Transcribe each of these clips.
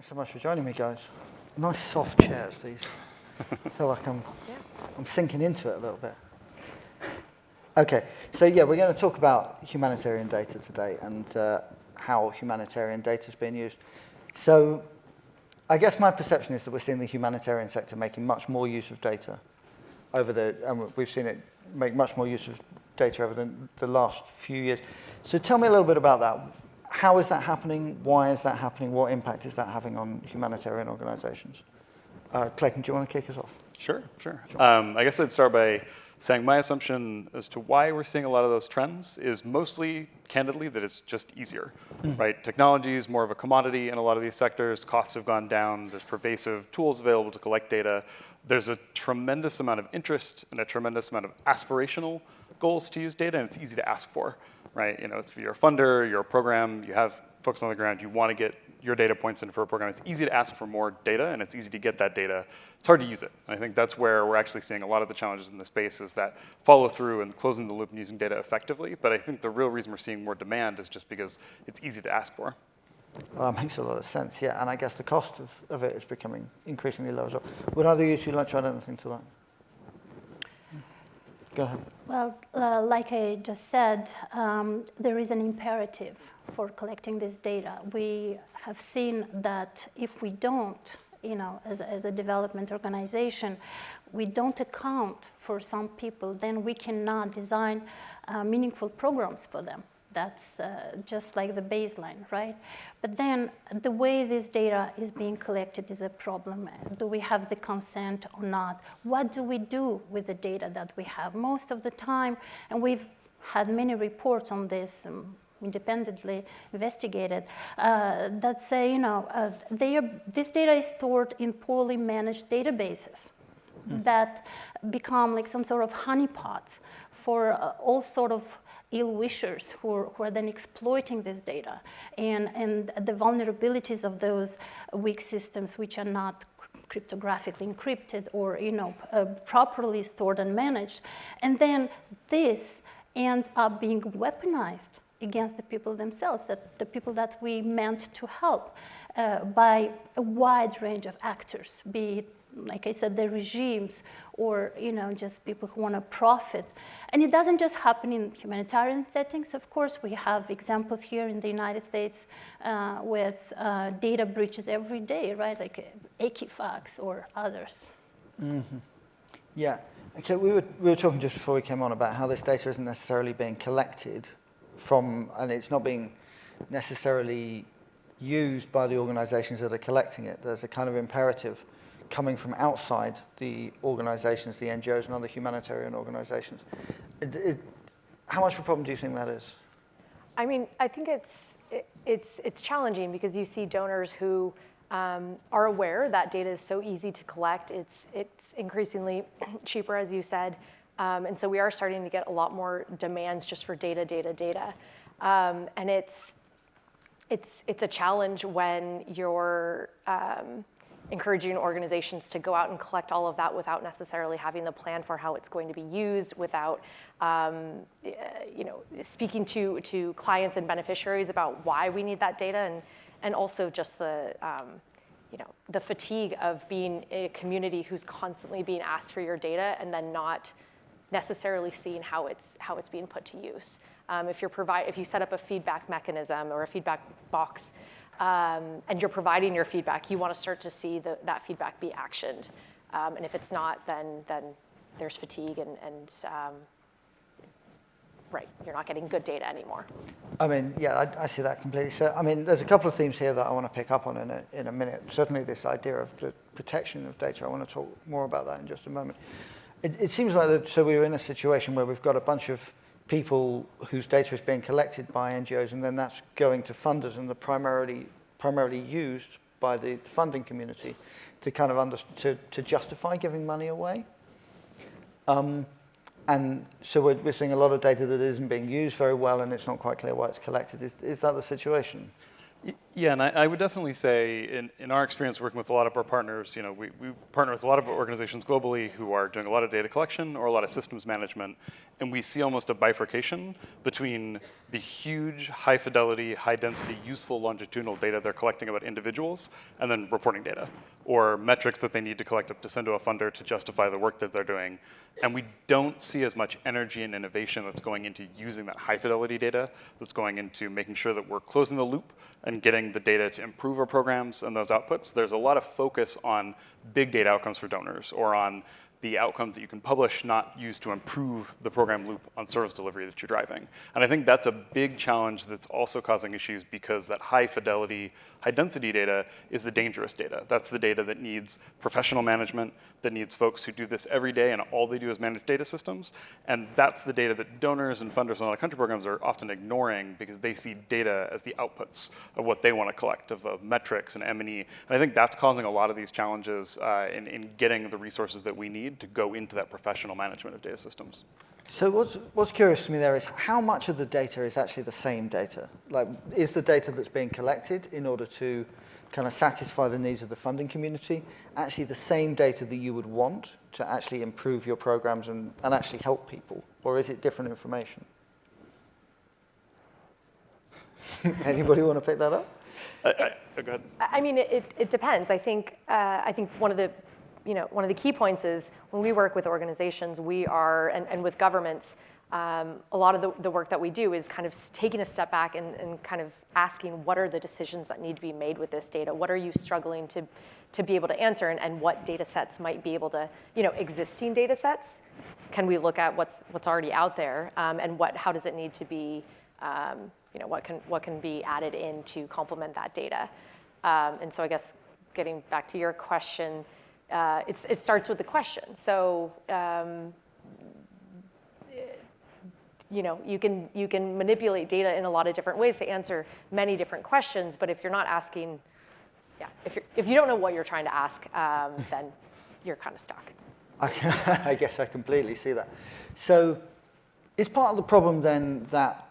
Thanks so much for joining me, guys. Nice soft chairs, these. I feel like I'm sinking into it a little bit. Okay, so yeah, we're going to talk about humanitarian data today and how humanitarian data is being used. So I guess my perception is that we're seeing the humanitarian sector making much more use of data and we've seen it make much more use of data over the last few years. So tell me a little bit about that. How is that happening? Why is that happening? What impact is that having on humanitarian organizations? Clayton, do you want to kick us off? Sure. I guess I'd start by saying my assumption as to why we're seeing a lot of those trends is mostly, candidly, that it's just easier, right? Technology is more of a commodity in a lot of these sectors. Costs have gone down. There's pervasive tools available to collect data. There's a tremendous amount of interest and a tremendous amount of aspirational goals to use data, and it's easy to ask for, right? You know, if you're a funder, you're a program, you have folks on the ground, you want to get your data points in for a program. It's easy to ask for more data, and it's easy to get that data. It's hard to use it. And I think that's where we're actually seeing a lot of the challenges in the space is that follow through and closing the loop and using data effectively. But I think the real reason we're seeing more demand is just because it's easy to ask for. Well, that makes a lot of sense, yeah. And I guess the cost of it is becoming increasingly low as well. Would either of you like to add anything to that? Go ahead. Well, like I just said, there is an imperative for collecting this data. We have seen that if we don't, as a development organization, we don't account for some people, then we cannot design meaningful programs for them. That's just like the baseline, right? But then the way this data is being collected is a problem. Do we have the consent or not? What do we do with the data that we have? Most of the time, and we've had many reports on this, independently investigated, that say, this data is stored in poorly managed databases that become like some sort of honeypots for all sort of ill-wishers who are then exploiting this data and the vulnerabilities of those weak systems which are not cryptographically encrypted or properly stored and managed. And then this ends up being weaponized against the people themselves, the people that we meant to help by a wide range of actors, be it, like I said, the regimes or just people who want to profit. And it doesn't just happen in humanitarian settings. Of course, we have examples here in the United States with data breaches every day, right? Like Equifax or others. Mm-hmm. Yeah. Okay. We were talking just before we came on about how this data isn't necessarily being collected and it's not being necessarily used by the organizations that are collecting it. There's a kind of imperative coming from outside the organizations, the NGOs and other humanitarian organizations. How much of a problem do you think that is? I mean, I think it's challenging because you see donors who are aware that data is so easy to collect. It's increasingly cheaper, as you said. And so we are starting to get a lot more demands just for data. And it's a challenge when you're encouraging organizations to go out and collect all of that without necessarily having the plan for how it's going to be used, without speaking to clients and beneficiaries about why we need that data, and also just the fatigue of being a community who's constantly being asked for your data and then not necessarily seeing how it's being put to use. If you set up a feedback mechanism or a feedback box, and you're providing your feedback, you want to start to see that feedback be actioned. And if it's not, then there's fatigue and right, you're not getting good data anymore. I mean, yeah, I see that completely. So, I mean, there's a couple of themes here that I want to pick up on in a minute. Certainly this idea of the protection of data, I want to talk more about that in just a moment. It seems like so we're in a situation where we've got a bunch of people whose data is being collected by NGOs, and then that's going to funders and primarily used by the funding community to kind of to justify giving money away. And so we're seeing a lot of data that isn't being used very well, and it's not quite clear why it's collected. Is that the situation? Yeah, and I would definitely say in our experience working with a lot of our partners, we partner with a lot of organizations globally who are doing a lot of data collection or a lot of systems management, and we see almost a bifurcation between the huge, high fidelity, high density, useful longitudinal data they're collecting about individuals and then reporting data or metrics that they need to collect up to send to a funder to justify the work that they're doing. And we don't see as much energy and innovation that's going into using that high fidelity data, that's going into making sure that we're closing the loop and getting the data to improve our programs and those outputs. There's a lot of focus on big data outcomes for donors or on the outcomes that you can publish, not use to improve the program loop on service delivery that you're driving. And I think that's a big challenge that's also causing issues because that high fidelity, high density data is the dangerous data. That's the data that needs professional management, that needs folks who do this every day and all they do is manage data systems. And that's the data that donors and funders in a lot of country programs are often ignoring because they see data as the outputs of what they want to collect, of metrics and M&E. And I think that's causing a lot of these challenges in getting the resources that we need to go into that professional management of data systems. So what's curious to me there is how much of the data is actually the same data? Like, is the data that's being collected in order to kind of satisfy the needs of the funding community actually the same data that you would want to actually improve your programs and actually help people? Or is it different information? Anybody want to pick that up? Go ahead. I mean, it depends. I think one of the key points is when we work with organizations, we are, and with governments, a lot of the work that we do is kind of taking a step back and kind of asking what are the decisions that need to be made with this data? What are you struggling to be able to answer, and what data sets might be able to, existing data sets? Can we look at what's already out there, and how does it need to be, what can be added in to complement that data? And so I guess getting back to your question, it starts with the question. So, you can manipulate data in a lot of different ways to answer many different questions. But if you're not asking, if you don't know what you're trying to ask, then you're kind of stuck. I guess I completely see that. So, is part of the problem then that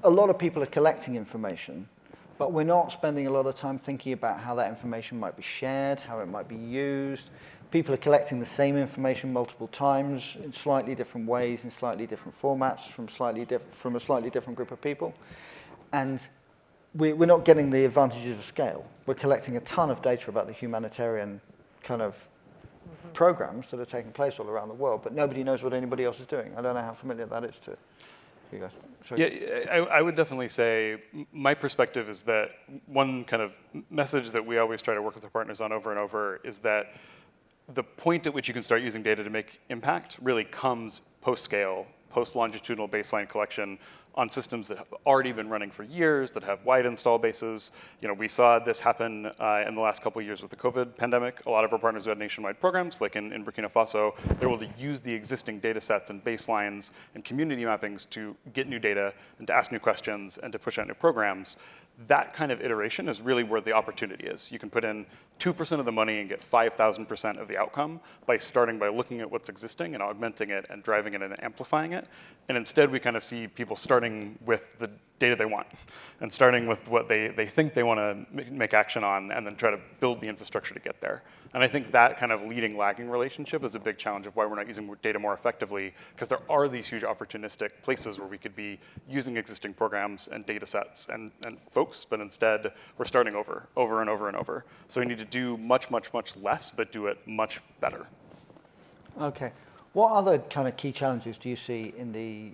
a lot of people are collecting information, but we're not spending a lot of time thinking about how that information might be shared, how it might be used. People are collecting the same information multiple times in slightly different ways, in slightly different formats, from a slightly different group of people. And we're not getting the advantages of scale. We're collecting a ton of data about the humanitarian kind of programs that are taking place all around the world, but nobody knows what anybody else is doing. I don't know how familiar that is to you guys. Sorry. Yeah, I would definitely say my perspective is that one kind of message that we always try to work with our partners on over and over is that the point at which you can start using data to make impact really comes post-scale, post-longitudinal baseline collection on systems that have already been running for years, that have wide install bases. We saw this happen in the last couple of years with the COVID pandemic. A lot of our partners who had nationwide programs, like in Burkina Faso, they're able to use the existing data sets and baselines and community mappings to get new data and to ask new questions and to push out new programs. That kind of iteration is really where the opportunity is. You can put in 2% of the money and get 5,000% of the outcome by starting by looking at what's existing and augmenting it and driving it and amplifying it. And instead, we kind of see people starting with the data they want and starting with what they think they want to make action on and then try to build the infrastructure to get there. And I think that kind of leading-lagging relationship is a big challenge of why we're not using data more effectively, because there are these huge opportunistic places where we could be using existing programs and data sets and folks, but instead we're starting over and over and over. So we need to do much, much, much less, but do it much better. Okay. What other kind of key challenges do you see in the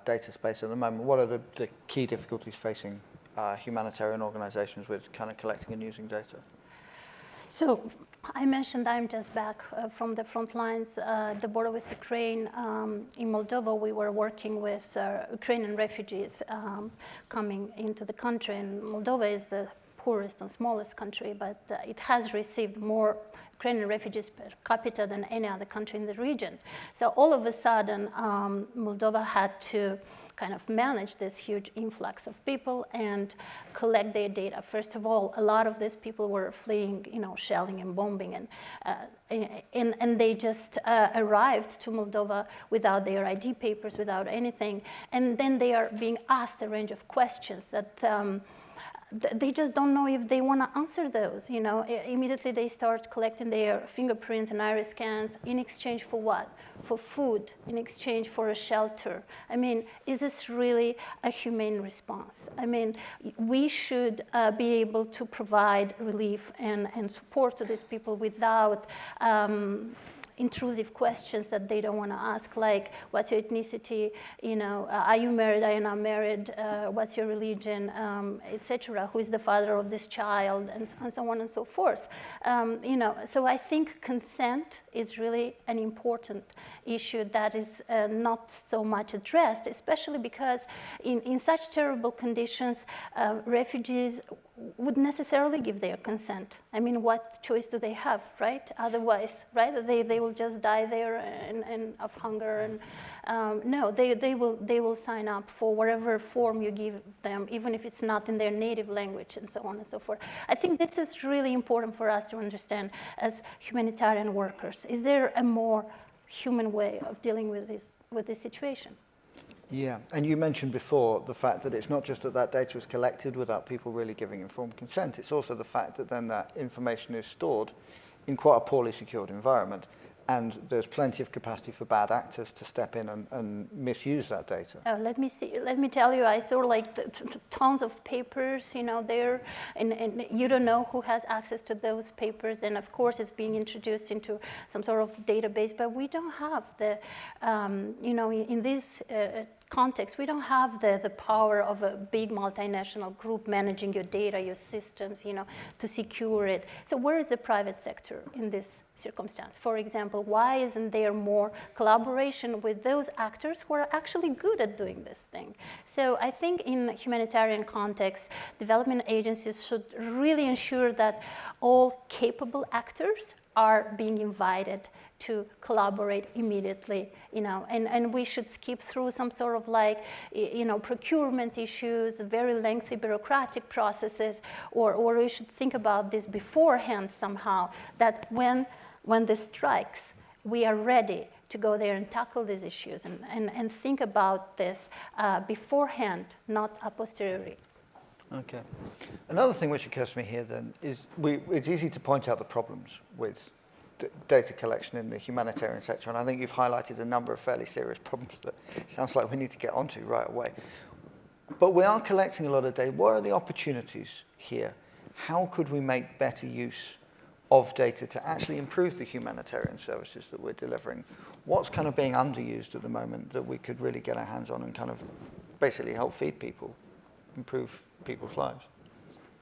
data space at the moment? What are the key difficulties facing humanitarian organizations with kind of collecting and using data? So I mentioned I'm just back from the front lines, the border with Ukraine. In Moldova, we were working with Ukrainian refugees coming into the country. And Moldova is the poorest and smallest country, but it has received more Ukrainian refugees per capita than any other country in the region. So all of a sudden, Moldova had to kind of manage this huge influx of people and collect their data. First of all, a lot of these people were fleeing, shelling and bombing, and they just arrived to Moldova without their ID papers, without anything, and then they are being asked a range of questions that they just don't know if they want to answer those. Immediately they start collecting their fingerprints and iris scans in exchange for what? For food, in exchange for a shelter. I mean, is this really a humane response? I mean, we should be able to provide relief and support to these people without intrusive questions that they don't want to ask, like, what's your ethnicity, are you married, are you not married, what's your religion, etc., who is the father of this child, and so on and so forth. So I think consent is really an important issue that is not so much addressed, especially because in such terrible conditions, refugees would necessarily give their consent. I mean, what choice do they have, right? Otherwise, right? They will just die there and of hunger. And no, they will sign up for whatever form you give them, even if it's not in their native language, and so on and so forth. I think this is really important for us to understand as humanitarian workers. Is there a more human way of dealing with this situation? Yeah, and you mentioned before the fact that it's not just that data is collected without people really giving informed consent. It's also the fact that then that information is stored in quite a poorly secured environment, and there's plenty of capacity for bad actors to step in and misuse that data. Let me tell you, I saw like tons of papers, there, and you don't know who has access to those papers. Then of course it's being introduced into some sort of database, but we don't have the, in this context, we don't have the power of a big multinational group managing your data, your systems, to secure it. So where is the private sector in this circumstance? For example, why isn't there more collaboration with those actors who are actually good at doing this thing? So I think in humanitarian context, development agencies should really ensure that all capable actors are being invited to collaborate immediately, and we should skip through some sort of procurement issues, very lengthy bureaucratic processes, or we should think about this beforehand somehow, that when this strikes, we are ready to go there and tackle these issues and think about this beforehand, not a posteriori. Okay. Another thing which occurs to me here then is it's easy to point out the problems with data collection in the humanitarian sector, and I think you've highlighted a number of fairly serious problems that sounds like we need to get onto right away. But we are collecting a lot of data. What are the opportunities here? How could we make better use of data to actually improve the humanitarian services that we're delivering? What's kind of being underused at the moment that we could really get our hands on and kind of basically help feed people, improve people's lives?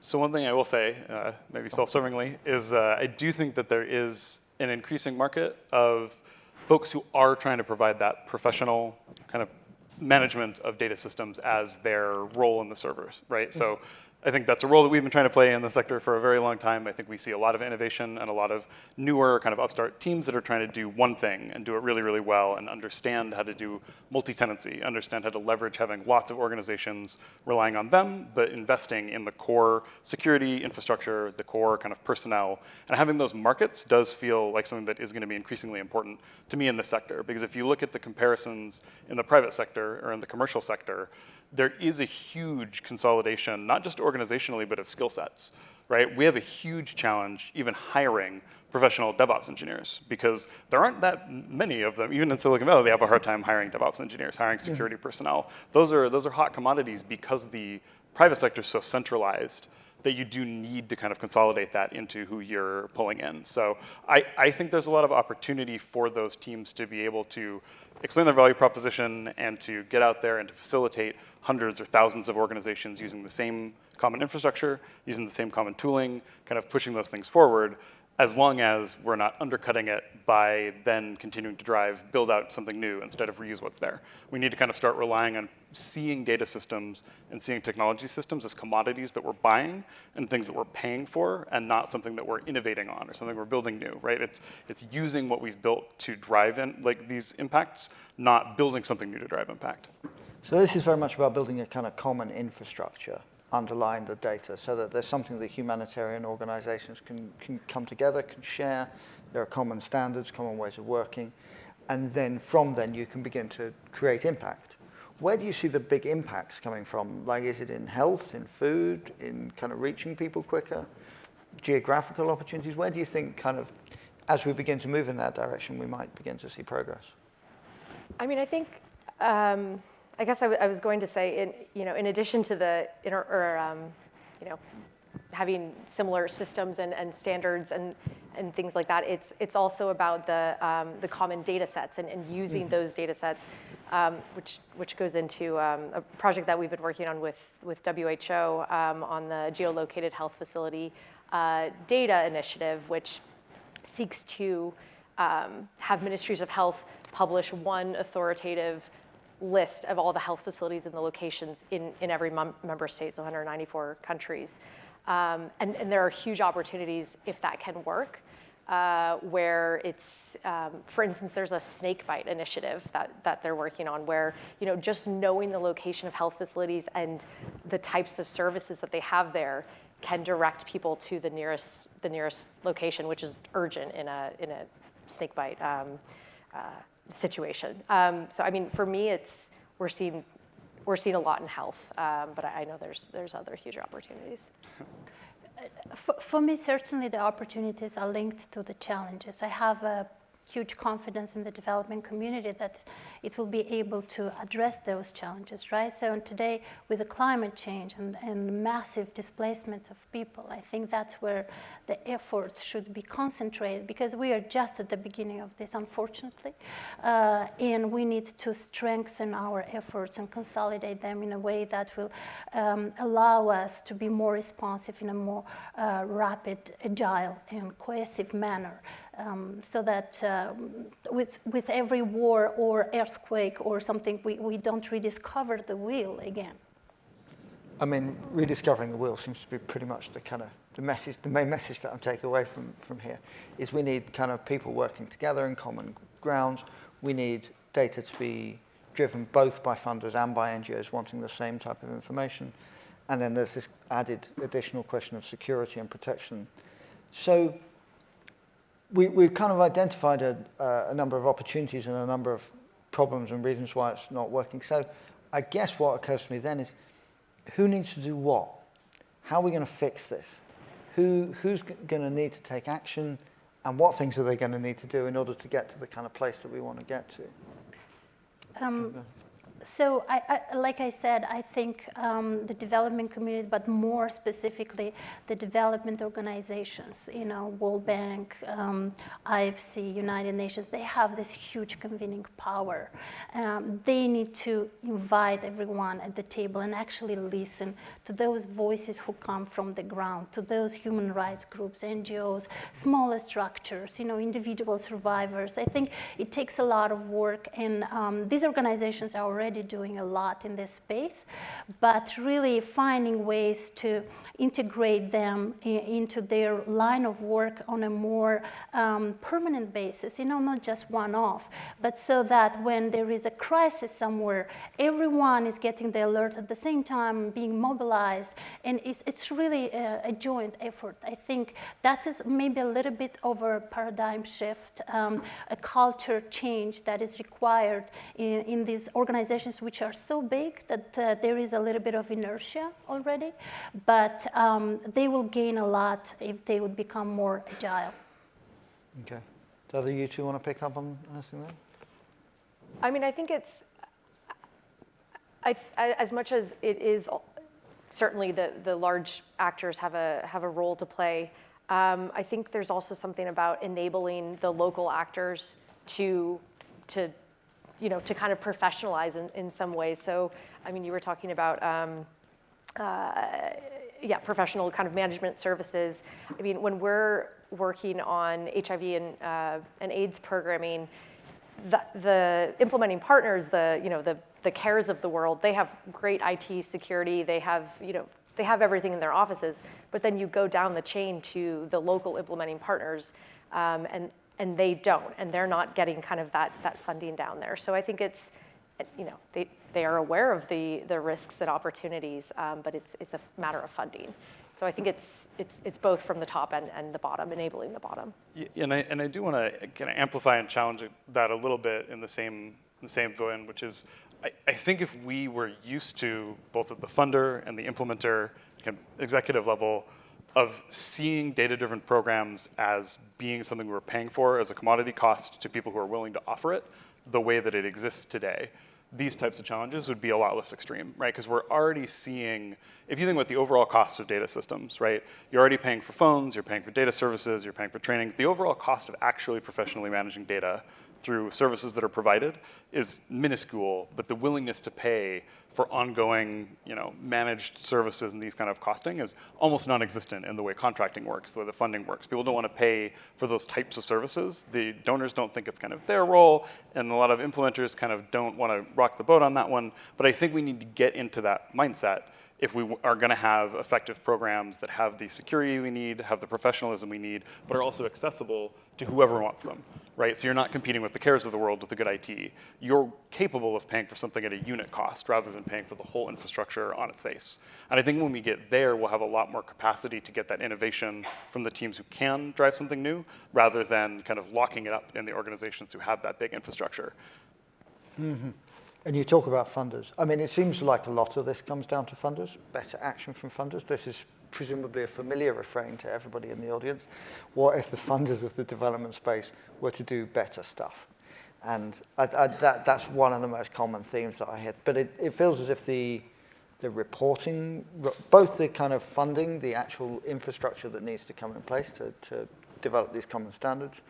So one thing I will say, maybe self-servingly, is I do think that there is an increasing market of folks who are trying to provide that professional kind of management of data systems as their role in the servers, right? Mm-hmm. So I think that's a role that we've been trying to play in the sector for a very long time. I think we see a lot of innovation and a lot of newer kind of upstart teams that are trying to do one thing and do it really, really well and understand how to do multi-tenancy, understand how to leverage having lots of organizations relying on them, but investing in the core security infrastructure, the core kind of personnel. And having those markets does feel like something that is going to be increasingly important to me in this sector. Because if you look at the comparisons in the private sector or in the commercial sector, there is a huge consolidation, not just organizationally, but of skill sets, right? We have a huge challenge even hiring professional DevOps engineers because there aren't that many of them. Even in Silicon Valley, they have a hard time hiring DevOps engineers, hiring security personnel. Those are hot commodities because the private sector is so centralized that you do need to kind of consolidate that into who you're pulling in. So I think there's a lot of opportunity for those teams to be able to explain their value proposition and to get out there and to facilitate hundreds or thousands of organizations using the same common infrastructure, using the same common tooling, kind of pushing those things forward, as long as we're not undercutting it by then continuing to build out something new instead of reuse what's there. We need to kind of start relying on seeing data systems and seeing technology systems as commodities that we're buying and things that we're paying for and not something that we're innovating on or something we're building new, right? It's using what we've built to drive in like these impacts, not building something new to drive impact. So this is very much about building a kind of common infrastructure underlying the data so that there's something that humanitarian organizations can come together, can share. There are common standards, common ways of working. And then from then you can begin to create impact. where do you see the big impacts coming from? Like, is it in health, in food, in kind of reaching people quicker, geographical opportunities? Where do you think kind of, as we begin to move in that direction, we might begin to see progress? I mean, I think, I guess I was going to say, in addition to the, having similar systems and standards and things like that, it's also about the common data sets and using those data sets, which goes into a project that we've been working on with WHO on the geolocated health facility data initiative, which seeks to have ministries of health publish one authoritative list of all the health facilities and the locations in every member state, so 194 countries. And there are huge opportunities if that can work, where it's, for instance, there's a snake bite initiative that they're working on where, just knowing the location of health facilities and the types of services that they have there can direct people to the nearest location, which is urgent in a snake bite situation. So I mean, for me, we're seeing a lot in health, but I know there's other huge opportunities. For me, certainly the opportunities are linked to the challenges. I have a huge confidence in the development community that it will be able to address those challenges, right? So today, with the climate change and massive displacements of people, I think that's where the efforts should be concentrated, because we are just at the beginning of this, unfortunately, and we need to strengthen our efforts and consolidate them in a way that will allow us to be more responsive in a more rapid, agile, and cohesive manner, so that with every war or earthquake or something, we don't rediscover the wheel again. I mean, rediscovering the wheel seems to be pretty much the kind of the main message that I'm taking away from here is we need kind of people working together in common grounds. We need data to be driven both by funders and by NGOs wanting the same type of information. And then there's this added additional question of security and protection. So we've kind of identified a number of opportunities and a number of problems and reasons why it's not working. So I guess what occurs to me then is, who needs to do what? How are we going to fix this? Who's going to need to take action, and what things are they going to need to do in order to get to the kind of place that we want to get to? So, like I said, I think the development community, but more specifically the development organizations, World Bank, IFC, United Nations, they have this huge convening power. They need to invite everyone at the table and actually listen to those voices who come from the ground, to those human rights groups, NGOs, smaller structures, individual survivors. I think it takes a lot of work, and these organizations are already doing a lot in this space, but really finding ways to integrate them into their line of work on a more permanent basis, not just one-off, but so that when there is a crisis somewhere, everyone is getting the alert at the same time, being mobilized, and it's really a joint effort. I think that is maybe a little bit of a paradigm shift, a culture change that is required in these organizations which are so big that there is a little bit of inertia already, but they will gain a lot if they would become more agile. Okay. Do either you two want to pick up on anything there? I mean, I think it's, as much as it is certainly the large actors have a role to play, I think there's also something about enabling the local actors to kind of professionalize in some ways. So, I mean, you were talking about, professional kind of management services. I mean, when we're working on HIV and AIDS programming, the implementing partners, the CARES of the world, they have great IT security. They have everything in their offices. But then you go down the chain to the local implementing partners, and they don't, and they're not getting kind of that funding down there. So I think it's, they are aware of the risks and opportunities, but it's a matter of funding. So I think it's both from the top and the bottom, enabling the bottom. Yeah, and I do want to kind of amplify and challenge that a little bit in the same the same vein, which is I think if we were used to, both at the funder and the implementer, kind of executive level, of seeing data-driven programs as being something we were paying for as a commodity cost to people who are willing to offer it the way that it exists today, these types of challenges would be a lot less extreme, right? Because we're already seeing, if you think about the overall cost of data systems, right? You're already paying for phones, you're paying for data services, you're paying for trainings. The overall cost of actually professionally managing data through services that are provided is minuscule, but the willingness to pay for ongoing, managed services and these kind of costing is almost non-existent in the way contracting works, the way the funding works. People don't want to pay for those types of services. The donors don't think it's kind of their role, and a lot of implementers kind of don't want to rock the boat on that one. But I think we need to get into that mindset if we are going to have effective programs that have the security we need, have the professionalism we need, but are also accessible to whoever wants them, right? So you're not competing with the cares of the world with the good IT. You're capable of paying for something at a unit cost rather than paying for the whole infrastructure on its face. And I think when we get there, we'll have a lot more capacity to get that innovation from the teams who can drive something new, rather than kind of locking it up in the organizations who have that big infrastructure. Mm-hmm. And you talk about funders. I mean, it seems like a lot of this comes down to funders, better action from funders. This is presumably a familiar refrain to everybody in the audience. What if the funders of the development space were to do better stuff? And that's one of the most common themes that I hear. But it feels as if the reporting, both the kind of funding, the actual infrastructure that needs to come in place to develop these common standards,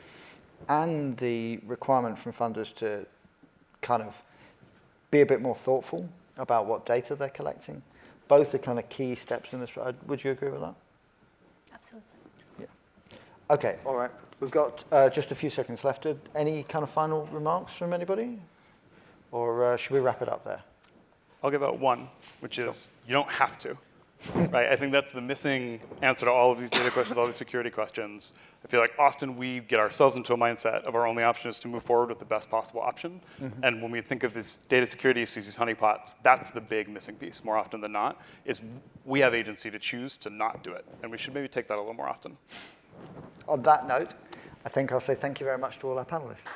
and the requirement from funders to kind of be a bit more thoughtful about what data they're collecting. Both are kind of key steps in this. Would you agree with that? Absolutely. Yeah. Okay, all right. We've got just a few seconds left. Any kind of final remarks from anybody? Or should we wrap it up there? I'll give out one, which is you don't have to. Right? I think that's the missing answer to all of these data questions, all these security questions. I feel like often we get ourselves into a mindset of our only option is to move forward with the best possible option. Mm-hmm. And when we think of this data security, you see these honeypots, that's the big missing piece more often than not, is we have agency to choose to not do it. And we should maybe take that a little more often. On that note, I think I'll say thank you very much to all our panelists.